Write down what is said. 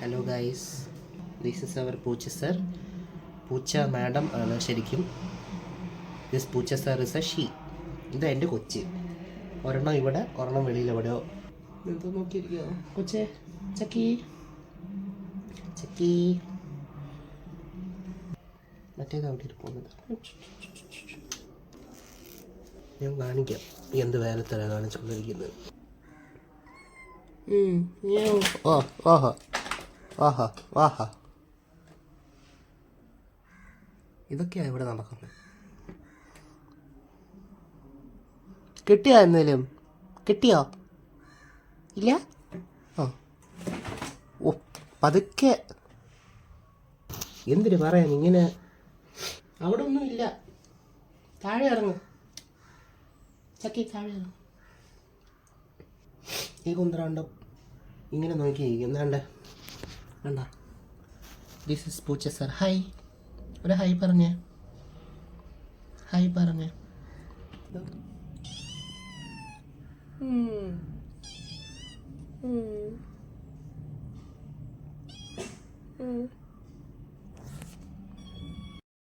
Hello guys, this is our Poocha sir. പൂച്ച madam ആണ് ശരിക്കും. ദിസ് പൂച്ച സർ ഇസ് എ ഷീ. ഇത് എൻ്റെ കൊച്ച്. ഒരെണ്ണം ഇവിടെ, ഒരെണ്ണം വെളിയിൽ എവിടെയോ. എന്തോ നോക്കിയിരിക്കോ കൊച്ചേ? ചക്കി ചക്കി. മറ്റേത് അവിടെ ഇരിക്കുന്നത് ഞാൻ കാണിക്കാം. എന്ത് വേലത്തര കാണിച്ചുകൊണ്ടിരിക്കുന്നത്. ഓ ഓഹോ ആഹാ ആഹാ, ഇതൊക്കെയാ ഇവിടെ നടക്കുന്നത്. കിട്ടിയോ? എന്നേലും കിട്ടിയോ? ഇല്ല. ആ ഓ, പതുക്കെ. എന്തിനു പറയാൻ ഇങ്ങനെ? അവിടെ ഒന്നും ഇല്ല. താഴെ ഇറങ്ങും ചക്കി, താഴെ ഇറങ്ങും. ഈ കുന്തറാണ്ടോ ഇങ്ങനെ നോക്കിയിരിക്കും. എന്താണ്ട് വേണ്ട. ദിസ് ഇസ് പൂച്ച സർ. ഹായ്, ഒരു ഹായ് പറഞ്ഞേ. ഹായ് പറഞ്ഞേ.